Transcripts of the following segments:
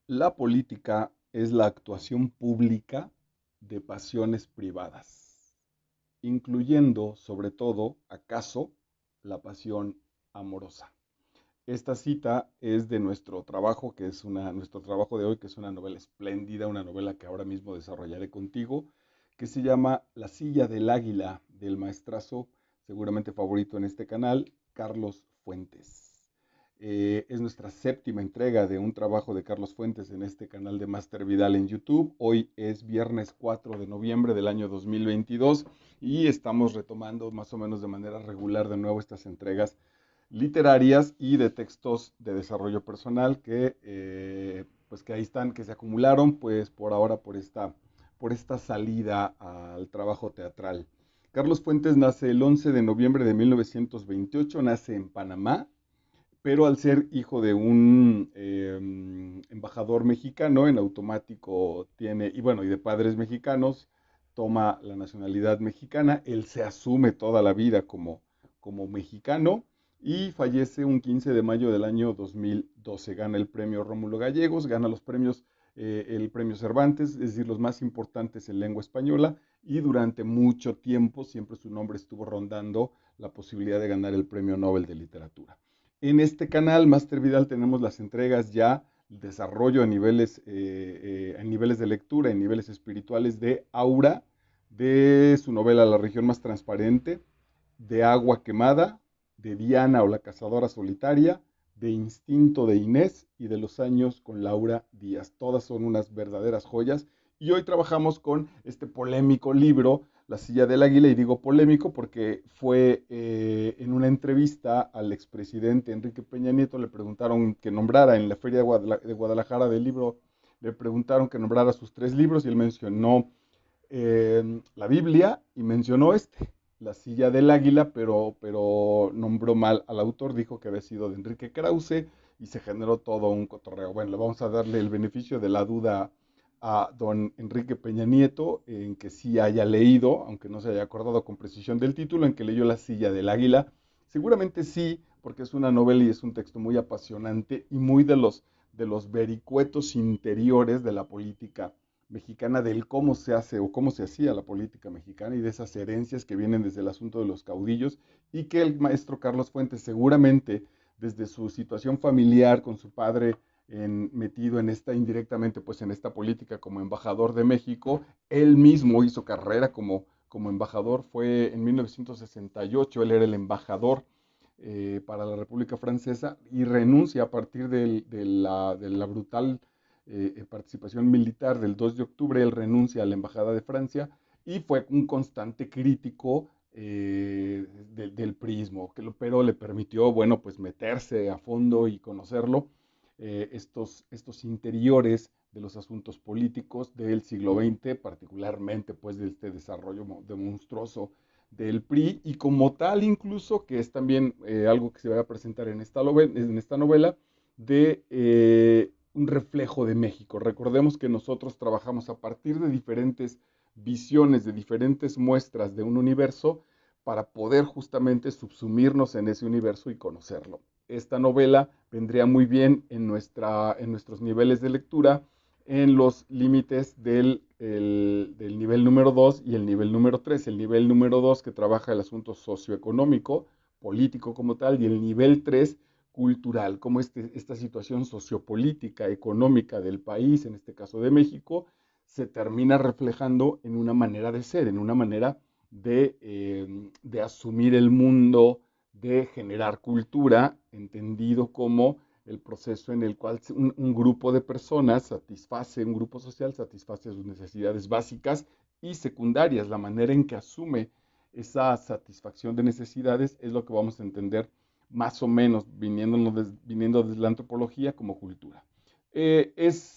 La política es la actuación pública de pasiones privadas, incluyendo, sobre todo, acaso, la pasión amorosa. Esta cita es de nuestro trabajo, nuestro trabajo de hoy, que es una novela espléndida, una novela que ahora mismo desarrollaré contigo, que se llama La silla del águila, del maestrazo, seguramente favorito en este canal, Carlos Fuentes. Es nuestra séptima entrega de un trabajo de Carlos Fuentes en este canal de Master Vidal en YouTube. Hoy es viernes 4 de noviembre del año 2022 y estamos retomando más o menos de manera regular de nuevo estas entregas literarias y de textos de desarrollo personal pues que ahí están, que se acumularon pues por ahora por esta salida al trabajo teatral. Carlos Fuentes nace el 11 de noviembre de 1928, nace en Panamá, pero al ser hijo de un embajador mexicano, en automático tiene, y bueno, y de padres mexicanos, toma la nacionalidad mexicana. Él se asume toda la vida como mexicano y fallece un 15 de mayo del año 2012. Gana el premio Rómulo Gallegos, gana los premios, el premio Cervantes, es decir, los más importantes en lengua española, y durante mucho tiempo siempre su nombre estuvo rondando la posibilidad de ganar el premio Nobel de Literatura. En este canal, Master Vidal, tenemos las entregas ya, el desarrollo a niveles de lectura, en niveles espirituales de Aura, de su novela La región más transparente, de Agua quemada, de Diana o la cazadora solitaria, de Instinto de Inés y de Los años con Laura Díaz. Todas son unas verdaderas joyas. Y hoy trabajamos con este polémico libro, La silla del águila, y digo polémico porque fue en una entrevista al expresidente Enrique Peña Nieto, le preguntaron que nombrara en la Feria de Guadalajara del libro, le preguntaron que nombrara sus tres libros y él mencionó la Biblia y mencionó La silla del águila, pero nombró mal al autor, dijo que había sido de Enrique Krause y se generó todo un cotorreo. Bueno, le vamos a darle el beneficio de la duda a don Enrique Peña Nieto en que sí haya leído, aunque no se haya acordado con precisión del título, en que leyó La silla del águila. Seguramente sí, porque es una novela y es un texto muy apasionante y muy de los vericuetos interiores de la política mexicana, del cómo se hace o cómo se hacía la política mexicana y de esas herencias que vienen desde el asunto de los caudillos y que el maestro Carlos Fuentes seguramente desde su situación familiar con su padre metido en esta indirectamente pues en esta política como embajador de México, él mismo hizo carrera como embajador, fue en 1968, él era el embajador para la República Francesa y renuncia a partir de la brutal participación militar del 2 de octubre, él renuncia a la Embajada de Francia y fue un constante crítico del prismo, pero le permitió, bueno, pues meterse a fondo y conocerlo, estos interiores de los asuntos políticos del siglo XX, particularmente pues de este desarrollo de monstruoso del PRI, y como tal incluso, que es también algo que se va a presentar en esta novela, de un reflejo de México. Recordemos que nosotros trabajamos a partir de diferentes visiones, de diferentes muestras de un universo, para poder justamente subsumirnos en ese universo y conocerlo. Esta novela vendría muy bien en nuestros niveles de lectura, en los límites del nivel número 2 y el nivel número 3. El nivel número 2 que trabaja el asunto socioeconómico, político como tal, y el nivel 3 cultural, como esta situación sociopolítica, económica del país, en este caso de México, se termina reflejando en una manera de ser, en una manera de asumir el mundo, de generar cultura, entendido como el proceso en el cual un grupo de personas satisface, un grupo social satisface sus necesidades básicas y secundarias. La manera en que asume esa satisfacción de necesidades es lo que vamos a entender más o menos viniendo desde la antropología como cultura.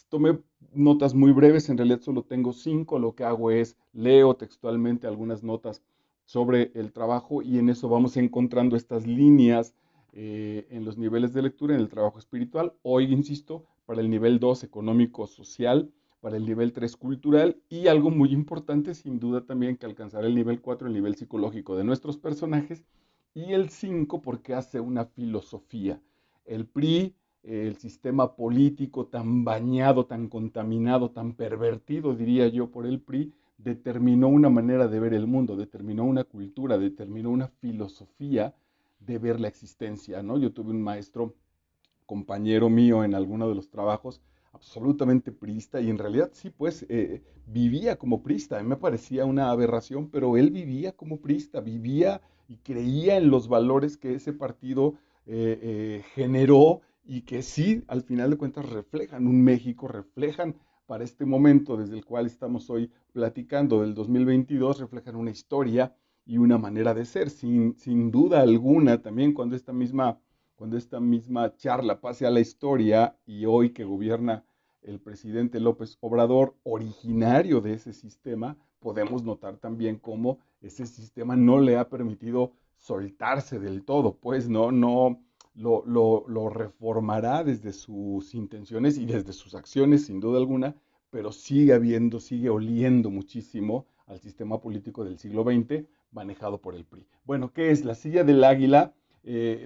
Tomé notas muy breves, en realidad solo tengo 5, lo que hago es leo textualmente algunas notas sobre el trabajo y en eso vamos encontrando estas líneas en los niveles de lectura, en el trabajo espiritual. Hoy, insisto, para el nivel 2 económico-social, para el nivel 3 cultural y algo muy importante, sin duda también, que alcanzará el nivel 4, el nivel psicológico de nuestros personajes, y el 5 porque hace una filosofía. El PRI el sistema político tan bañado, tan contaminado, tan pervertido, diría yo, por el PRI, determinó una manera de ver el mundo, determinó una cultura, determinó una filosofía de ver la existencia, ¿no? Yo tuve un maestro, compañero mío en alguno de los trabajos, absolutamente priista, y en realidad sí, pues vivía como priista. A mí me parecía una aberración, pero él vivía como priista, vivía y creía en los valores que ese partido generó y que sí, al final de cuentas, reflejan un México, reflejan para este momento desde el cual estamos hoy platicando del 2022, reflejan una historia y una manera de ser, sin duda alguna, también cuando esta misma charla pase a la historia y hoy que gobierna el presidente López Obrador, originario de ese sistema, podemos notar también cómo ese sistema no le ha permitido soltarse del todo, pues no lo reformará desde sus intenciones y desde sus acciones, sin duda alguna, pero sigue habiendo, sigue oliendo muchísimo al sistema político del siglo XX manejado por el PRI. Bueno, ¿qué es la silla del águila?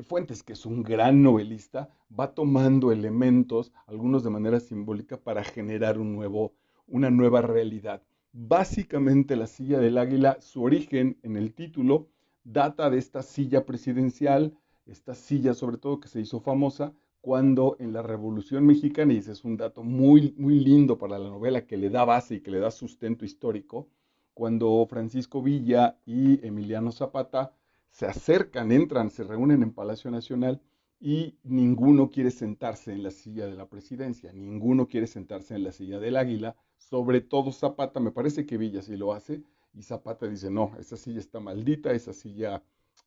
Fuentes, que es un gran novelista, va tomando elementos, algunos de manera simbólica, para generar una nueva realidad. Básicamente la silla del águila, su origen en el título, data de esta silla presidencial, esta silla sobre todo que se hizo famosa cuando en la Revolución Mexicana, y ese es un dato muy, muy lindo para la novela que le da base y que le da sustento histórico, cuando Francisco Villa y Emiliano Zapata se acercan, entran, se reúnen en Palacio Nacional y ninguno quiere sentarse en la silla de la presidencia, ninguno quiere sentarse en la silla del águila, sobre todo Zapata, me parece que Villa sí lo hace, y Zapata dice, no, esa silla está maldita, esa silla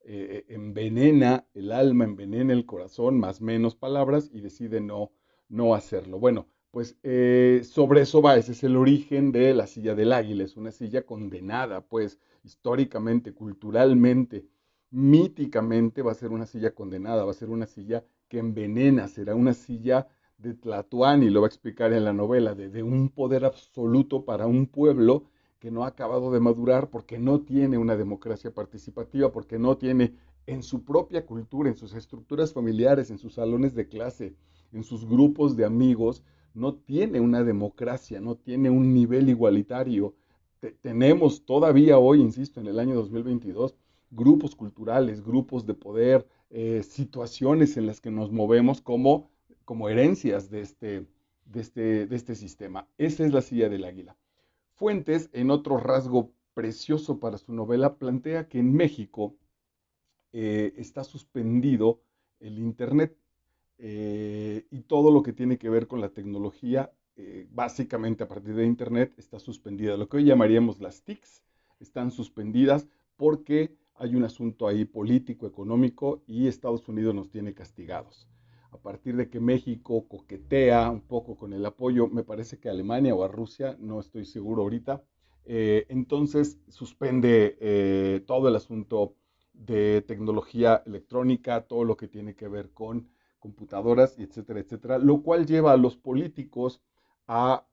envenena el alma, envenena el corazón, más menos palabras, y decide no hacerlo. Bueno, pues sobre eso va, ese es el origen de la silla del águila, es una silla condenada, pues históricamente, culturalmente, míticamente va a ser una silla condenada, va a ser una silla que envenena, será una silla de Tlatuani, lo va a explicar en la novela, de un poder absoluto para un pueblo que no ha acabado de madurar porque no tiene una democracia participativa, porque no tiene en su propia cultura, en sus estructuras familiares, en sus salones de clase, en sus grupos de amigos, no tiene una democracia, no tiene un nivel igualitario. Tenemos todavía hoy, insisto, en el año 2022, grupos culturales, grupos de poder, situaciones en las que nos movemos como herencias de este sistema. Esa es la silla del águila. Fuentes, en otro rasgo precioso para su novela, plantea que en México está suspendido el Internet y todo lo que tiene que ver con la tecnología, básicamente a partir de Internet, está suspendida. Lo que hoy llamaríamos las TICs están suspendidas porque hay un asunto ahí político, económico, y Estados Unidos nos tiene castigados. A partir de que México coquetea un poco con el apoyo, me parece que a Alemania o a Rusia, no estoy seguro ahorita, entonces suspende todo el asunto de tecnología electrónica, todo lo que tiene que ver con computadoras, etcétera, etcétera, lo cual lleva a los políticos a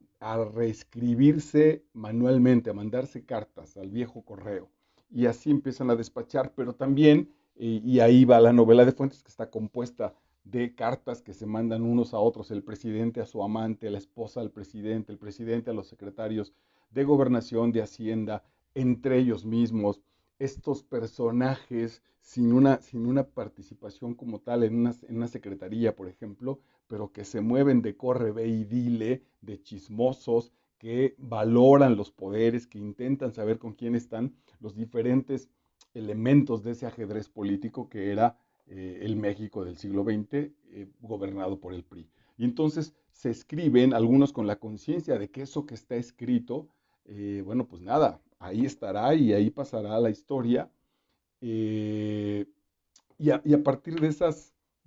reescribirse manualmente, a mandarse cartas al viejo correo. Y así empiezan a despachar, pero también, y ahí va la novela de Fuentes, que está compuesta de cartas que se mandan unos a otros, el presidente a su amante, la esposa al presidente, el presidente a los secretarios de gobernación, de hacienda, entre ellos mismos, estos personajes sin una participación como tal en una secretaría, por ejemplo, pero que se mueven de corre, ve y dile, de chismosos, que valoran los poderes, que intentan saber con quién están los diferentes elementos de ese ajedrez político que era el México del siglo XX, gobernado por el PRI. Y entonces se escriben, algunos con la conciencia de que eso que está escrito, bueno, pues nada, ahí estará y ahí pasará la historia. eh, y a partir de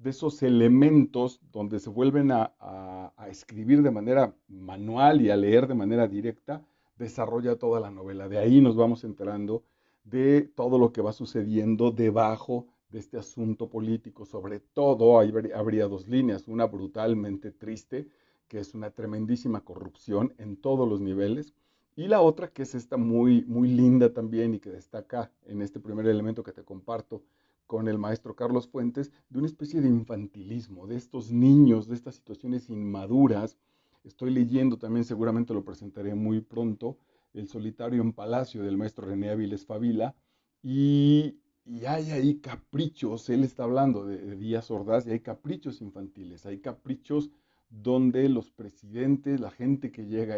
esos elementos donde se vuelven a escribir de manera manual y a leer de manera directa, desarrolla toda la novela. De ahí nos vamos enterando de todo lo que va sucediendo debajo de este asunto político. Sobre todo, ahí habría dos líneas, una brutalmente triste, que es una tremendísima corrupción en todos los niveles, y la otra que es esta muy, muy linda también y que destaca en este primer elemento que te comparto, con el maestro Carlos Fuentes de una especie de infantilismo, de estos niños, de estas situaciones inmaduras. Estoy leyendo también, seguramente lo presentaré muy pronto, El solitario en Palacio del maestro René Avilés Favila, y hay ahí caprichos, él está hablando de Díaz Ordaz, y hay caprichos infantiles, hay caprichos donde los presidentes, la gente que llega a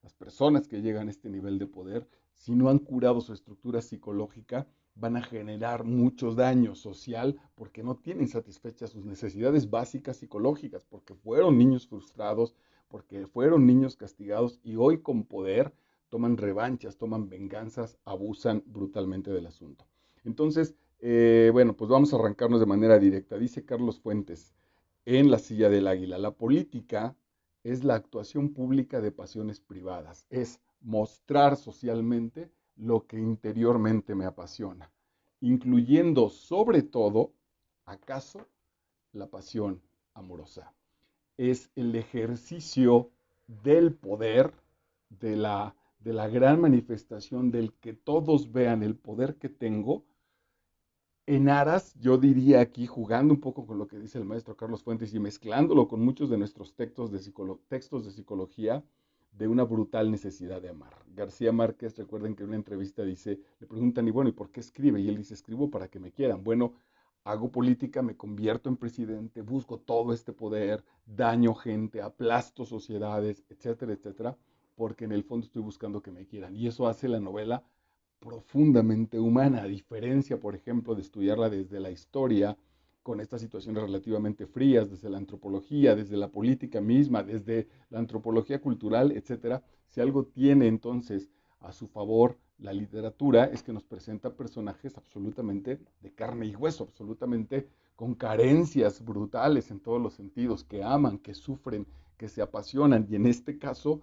las personas que llegan a este nivel de poder, si no han curado su estructura psicológica, van a generar mucho daño social porque no tienen satisfechas sus necesidades básicas psicológicas, porque fueron niños frustrados, porque fueron niños castigados y hoy con poder toman revanchas, toman venganzas, abusan brutalmente del asunto. Entonces, bueno, pues vamos a arrancarnos de manera directa. Dice Carlos Fuentes en La silla del águila, la política es la actuación pública de pasiones privadas, es mostrar socialmente lo que interiormente me apasiona, incluyendo sobre todo, acaso, la pasión amorosa. Es el ejercicio del poder, de la gran manifestación del que todos vean el poder que tengo en aras, yo diría aquí, jugando un poco con lo que dice el maestro Carlos Fuentes y mezclándolo con muchos de nuestros textos de psicología, de una brutal necesidad de amar. García Márquez, recuerden que en una entrevista dice, le preguntan, y bueno, ¿y por qué escribe? Y él dice, escribo para que me quieran. Bueno, hago política, me convierto en presidente, busco todo este poder, daño gente, aplasto sociedades, etcétera, etcétera, porque en el fondo estoy buscando que me quieran. Y eso hace la novela profundamente humana, a diferencia, por ejemplo, de estudiarla desde la historia, con estas situaciones relativamente frías, desde la antropología, desde la política misma, desde la antropología cultural, etcétera. Si algo tiene entonces a su favor la literatura es que nos presenta personajes absolutamente de carne y hueso, absolutamente con carencias brutales en todos los sentidos, que aman, que sufren, que se apasionan y en este caso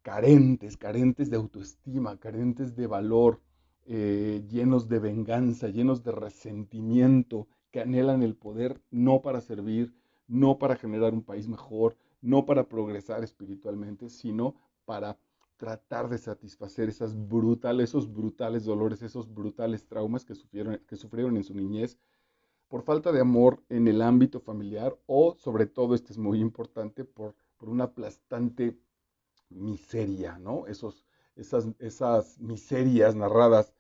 carentes de autoestima, carentes de valor, llenos de venganza, llenos de resentimiento, que anhelan el poder no para servir, no para generar un país mejor, no para progresar espiritualmente, sino para tratar de satisfacer esos brutales dolores, esos brutales traumas que sufrieron en su niñez por falta de amor en el ámbito familiar o sobre todo, este es muy importante, por una aplastante miseria, ¿no? Esas miserias narradas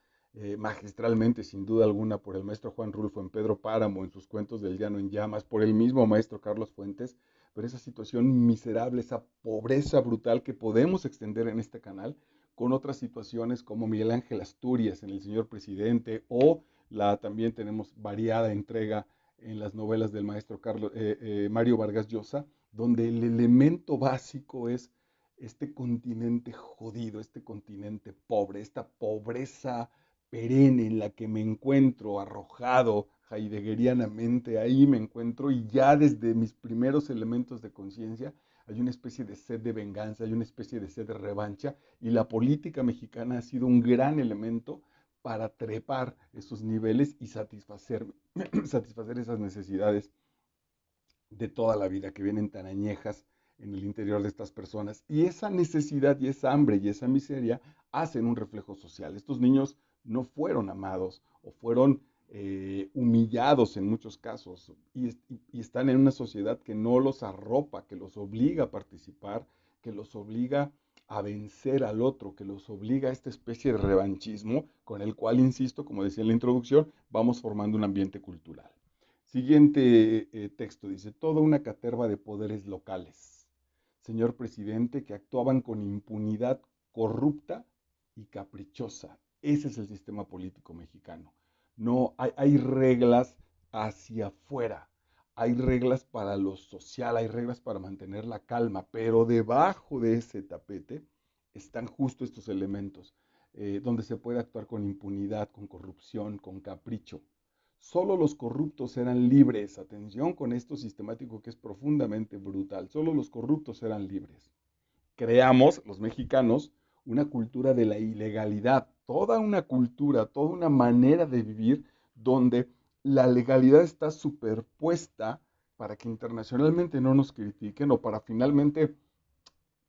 magistralmente, sin duda alguna, por el maestro Juan Rulfo en Pedro Páramo, en sus cuentos del Llano en Llamas, por el mismo maestro Carlos Fuentes, pero esa situación miserable, esa pobreza brutal que podemos extender en este canal con otras situaciones como Miguel Ángel Asturias en El Señor Presidente o también tenemos variada entrega en las novelas del maestro Mario Vargas Llosa, donde el elemento básico es este continente jodido, este continente pobre, esta pobreza perenne en la que me encuentro arrojado heideggerianamente, ahí me encuentro y ya desde mis primeros elementos de conciencia hay una especie de sed de venganza, hay una especie de sed de revancha y la política mexicana ha sido un gran elemento para trepar esos niveles y satisfacer esas necesidades de toda la vida que vienen tan añejas en el interior de estas personas. Y esa necesidad y esa hambre y esa miseria hacen un reflejo social. Estos niños no fueron amados o fueron humillados en muchos casos y están en una sociedad que no los arropa, que los obliga a participar, que los obliga a vencer al otro, que los obliga a esta especie de revanchismo con el cual, insisto, como decía en la introducción, vamos formando un ambiente cultural. Siguiente texto dice, toda una caterva de poderes locales, señor presidente, que actuaban con impunidad corrupta y caprichosa. Ese es el sistema político mexicano. No hay reglas hacia afuera, hay reglas para lo social, hay reglas para mantener la calma, pero debajo de ese tapete están justo estos elementos, donde se puede actuar con impunidad, con corrupción, con capricho. Solo los corruptos eran libres. Atención con esto sistemático que es profundamente brutal. Solo los corruptos eran libres. Creamos, los mexicanos, una cultura de la ilegalidad. Toda una cultura, toda una manera de vivir donde la legalidad está superpuesta para que internacionalmente no nos critiquen o para finalmente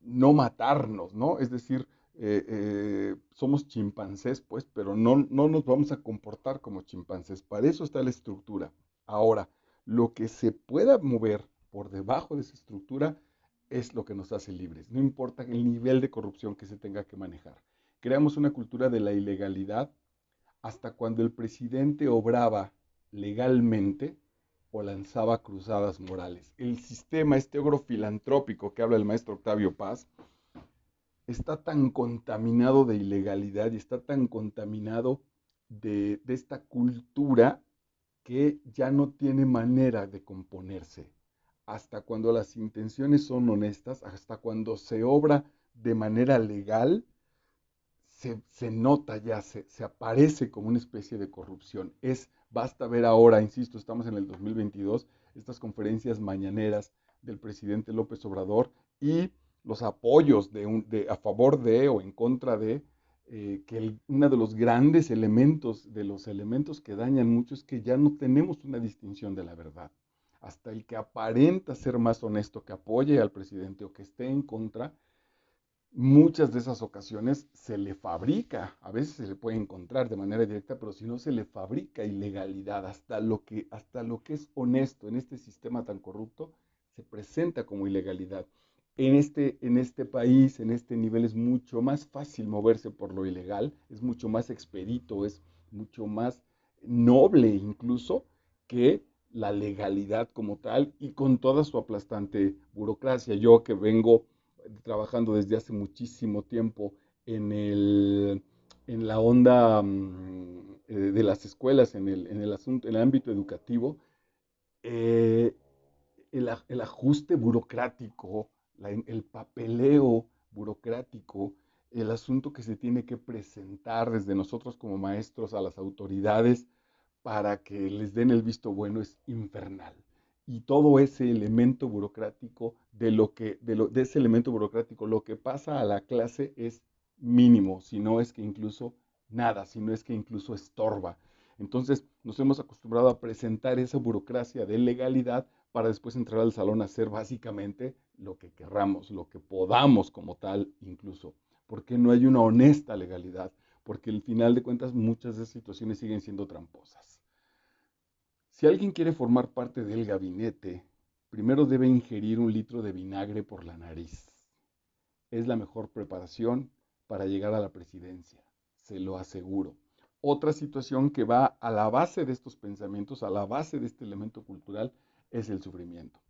no matarnos, ¿no? Es decir, somos chimpancés, pues, pero no nos vamos a comportar como chimpancés. Para eso está la estructura. Ahora, lo que se pueda mover por debajo de esa estructura es lo que nos hace libres. No importa el nivel de corrupción que se tenga que manejar. Creamos una cultura de la ilegalidad hasta cuando el presidente obraba legalmente o lanzaba cruzadas morales. El sistema, este ogro filantrópico que habla el maestro Octavio Paz, está tan contaminado de ilegalidad y está tan contaminado de esta cultura que ya no tiene manera de componerse. Hasta cuando las intenciones son honestas, hasta cuando se obra de manera legal, se nota ya, se aparece como una especie de corrupción. Basta ver ahora, insisto, estamos en el 2022, estas conferencias mañaneras del presidente López Obrador y los apoyos a favor de o en contra de, uno de los grandes elementos, de los elementos que dañan mucho es que ya no tenemos una distinción de la verdad. Hasta el que aparenta ser más honesto, que apoye al presidente o que esté en contra, muchas de esas ocasiones se le fabrica, a veces se le puede encontrar de manera directa, pero si no se le fabrica ilegalidad, hasta lo que es honesto en este sistema tan corrupto, se presenta como ilegalidad. En este país, en este nivel, es mucho más fácil moverse por lo ilegal, es mucho más expedito, es mucho más noble incluso que la legalidad como tal y con toda su aplastante burocracia. Yo que vengo trabajando desde hace muchísimo tiempo en, el, en la onda de las escuelas, en el ámbito educativo, eh, el ajuste burocrático, el papeleo burocrático, el asunto que se tiene que presentar desde nosotros como maestros a las autoridades para que les den el visto bueno es infernal. Y todo ese elemento burocrático, de ese elemento burocrático, lo que pasa a la clase es mínimo, si no es que incluso nada, si no es que incluso estorba. Entonces nos hemos acostumbrado a presentar esa burocracia de legalidad para después entrar al salón a hacer básicamente lo que querramos, lo que podamos como tal incluso, porque no hay una honesta legalidad, porque al final de cuentas muchas de esas situaciones siguen siendo tramposas. Si alguien quiere formar parte del gabinete, primero debe ingerir 1 litro de vinagre por la nariz. Es la mejor preparación para llegar a la presidencia, se lo aseguro. Otra situación que va a la base de estos pensamientos, a la base de este elemento cultural, es el sufrimiento.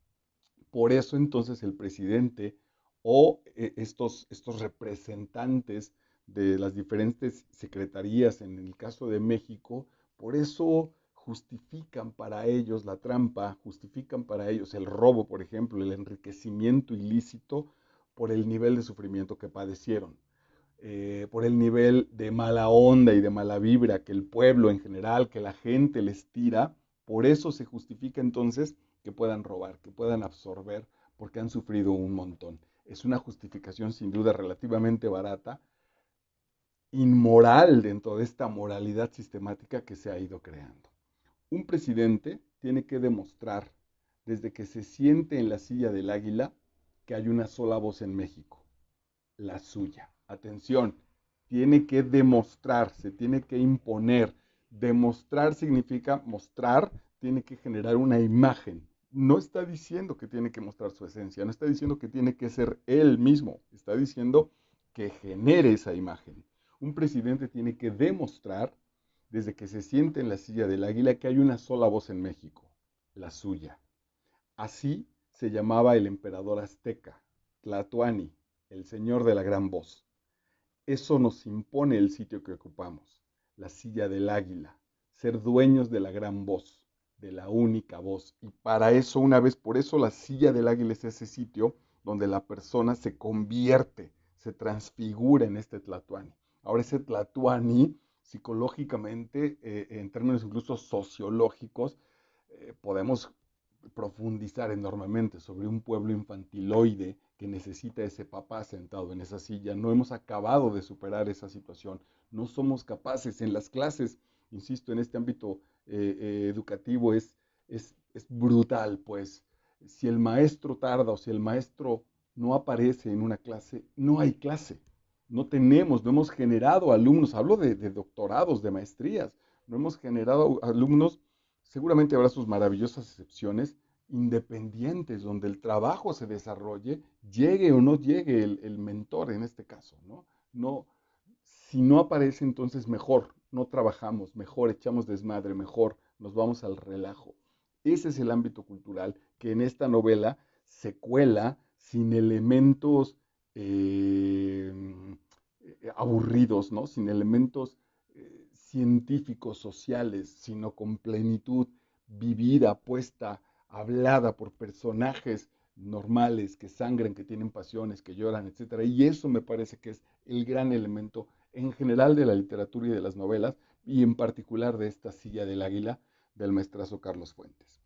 Por eso entonces el presidente o estos representantes de las diferentes secretarías en el caso de México, por eso justifican para ellos la trampa, justifican para ellos el robo, por ejemplo, el enriquecimiento ilícito por el nivel de sufrimiento que padecieron, por el nivel de mala onda y de mala vibra que el pueblo en general, que la gente les tira. Por eso se justifica entonces que puedan robar, que puedan absorber, porque han sufrido un montón. Es una justificación sin duda relativamente barata, inmoral dentro de esta moralidad sistemática que se ha ido creando. Un presidente tiene que demostrar, desde que se siente en la silla del águila, que hay una sola voz en México, la suya. Atención, tiene que demostrar, se tiene que imponer. Demostrar significa mostrar, tiene que generar una imagen. No está diciendo que tiene que mostrar su esencia, no está diciendo que tiene que ser él mismo, está diciendo que genere esa imagen. Un presidente tiene que demostrar, desde que se siente en la silla del águila, que hay una sola voz en México, la suya. Así se llamaba el emperador azteca, Tlatoani, el señor de la gran voz. Eso nos impone el sitio que ocupamos, la silla del águila, ser dueños de la gran voz, de la única voz. Y para eso, por eso la silla del águila es ese sitio donde la persona se convierte, se transfigura en este Tlatoani. Ahora ese Tlatoani, psicológicamente, en términos incluso sociológicos, podemos profundizar enormemente sobre un pueblo infantiloide que necesita ese papá sentado en esa silla. No hemos acabado de superar esa situación. No somos capaces en las clases, insisto, en este ámbito educativo es brutal, pues. Si el maestro tarda o si el maestro no aparece en una clase, no hay clase. no hemos generado alumnos, hablo de doctorados, de maestrías, no hemos generado alumnos, seguramente habrá sus maravillosas excepciones, independientes, donde el trabajo se desarrolle, llegue o no llegue el mentor en este caso, ¿no? No, si no aparece, entonces mejor, no trabajamos, mejor echamos desmadre, mejor nos vamos al relajo. Ese es el ámbito cultural que en esta novela se cuela sin elementos eh, aburridos, ¿no? Sin elementos científicos, sociales, sino con plenitud, vivida, puesta, hablada por personajes normales, que sangran, que tienen pasiones, que lloran, etcétera. Y eso me parece que es el gran elemento en general de la literatura y de las novelas, y en particular de esta Silla del Águila del maestrazo Carlos Fuentes.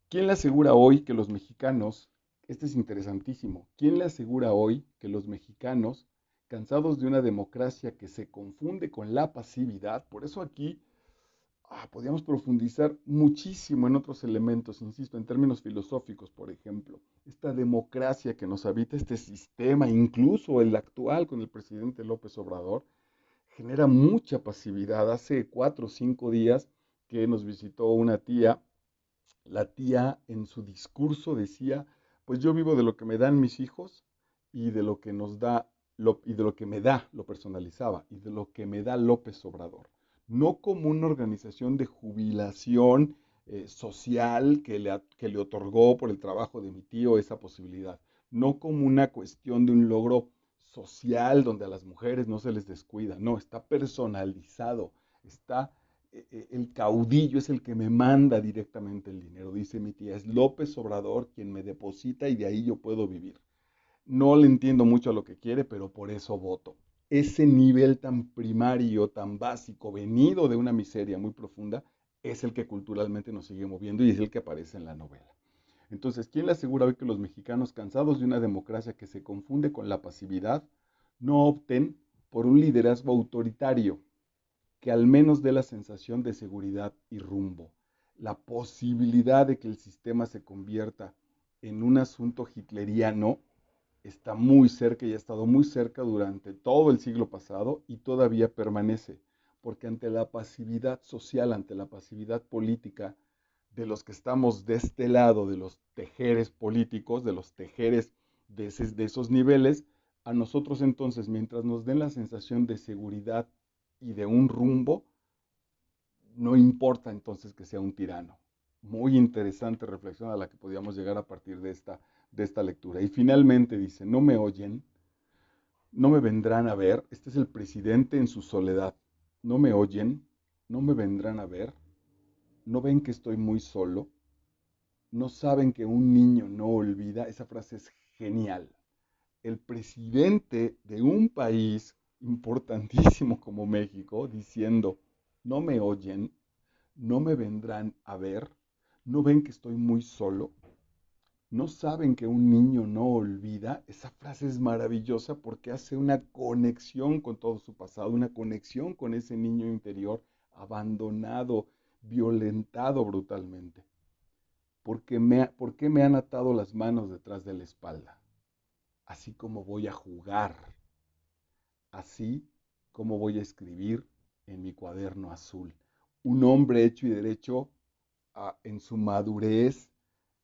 ¿Quién le asegura hoy que los mexicanos, este es interesantísimo, quién le asegura hoy que los mexicanos, cansados de una democracia que se confunde con la pasividad, por eso aquí podríamos profundizar muchísimo en otros elementos, insisto, en términos filosóficos, por ejemplo, esta democracia que nos habita, este sistema, incluso el actual con el presidente López Obrador, genera mucha pasividad. Hace 4 o 5 días que nos visitó una tía, la tía en su discurso decía, pues yo vivo de lo que me dan mis hijos y de lo que nos da, y de lo que me da, lo personalizaba, y de lo que me da López Obrador. No como una organización de jubilación social que le otorgó por el trabajo de mi tío esa posibilidad. No como una cuestión de un logro social donde a las mujeres no se les descuida. No, está personalizado, está el caudillo es el que me manda directamente el dinero, dice mi tía, es López Obrador quien me deposita y de ahí yo puedo vivir. No le entiendo mucho a lo que quiere, pero por eso voto. Ese nivel tan primario, tan básico, venido de una miseria muy profunda, es el que culturalmente nos sigue moviendo y es el que aparece en la novela. Entonces, ¿quién le asegura hoy que los mexicanos, cansados de una democracia que se confunde con la pasividad, no opten por un liderazgo autoritario que al menos dé la sensación de seguridad y rumbo? La posibilidad de que el sistema se convierta en un asunto hitleriano está muy cerca y ha estado muy cerca durante todo el siglo pasado y todavía permanece, porque ante la pasividad social, ante la pasividad política de los que estamos de este lado, de los tejeres políticos, de los tejeres de esos niveles, a nosotros entonces, mientras nos den la sensación de seguridad y de un rumbo, no importa entonces que sea un tirano. Muy interesante reflexión a la que podíamos llegar a partir de esta lectura. Y finalmente dice, no me oyen, no me vendrán a ver, este es el presidente en su soledad, no me oyen, no me vendrán a ver, no ven que estoy muy solo, no saben que un niño no olvida, esa frase es genial. El presidente de un país importantísimo como México diciendo, no me oyen, no me vendrán a ver, no ven que estoy muy solo, no saben que un niño no olvida. Esa frase es maravillosa porque hace una conexión con todo su pasado, una conexión con ese niño interior abandonado, violentado brutalmente. ¿Por qué me han atado las manos detrás de la espalda? Así como voy a jugar, así como voy a escribir en mi cuaderno azul. Un hombre hecho y derecho en su madurez,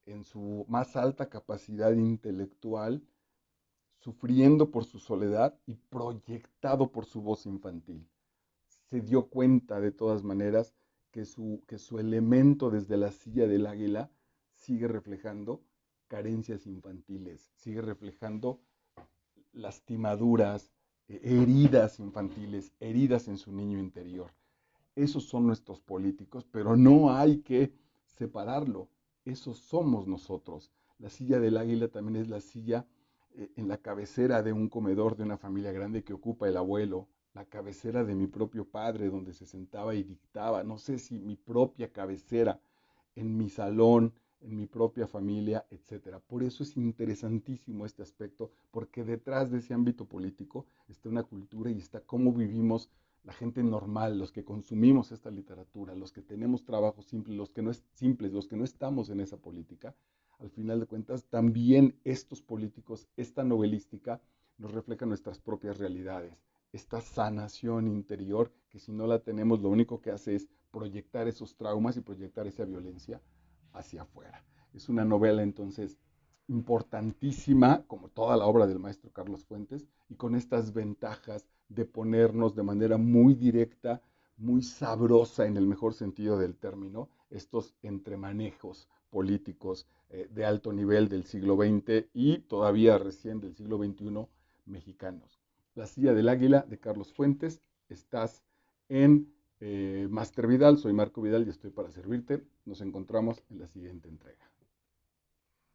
en su más alta capacidad intelectual, sufriendo por su soledad y proyectado por su voz infantil. Se dio cuenta de todas maneras que su elemento desde la silla del águila sigue reflejando carencias infantiles, sigue reflejando lastimaduras, heridas infantiles, heridas en su niño interior. Esos son nuestros políticos, pero no hay que separarlo. Esos somos nosotros. La silla del águila también es la silla en la cabecera de un comedor de una familia grande que ocupa el abuelo, la cabecera de mi propio padre donde se sentaba y dictaba, no sé si mi propia cabecera en mi salón, en mi propia familia, etcétera. Por eso es interesantísimo este aspecto, porque detrás de ese ámbito político está una cultura y está cómo vivimos la gente normal, los que consumimos esta literatura, los que tenemos trabajos simples, los que no estamos en esa política, al final de cuentas, también estos políticos, esta novelística, nos refleja nuestras propias realidades. Esta sanación interior que si no la tenemos, lo único que hace es proyectar esos traumas y proyectar esa violencia hacia afuera. Es una novela entonces importantísima, como toda la obra del maestro Carlos Fuentes, y con estas ventajas de ponernos de manera muy directa, muy sabrosa en el mejor sentido del término, estos entremanejos políticos de alto nivel del siglo XX y todavía recién del siglo XXI mexicanos. La silla del águila de Carlos Fuentes, estás en Master Vidal, soy Marco Vidal y estoy para servirte. Nos encontramos en la siguiente entrega.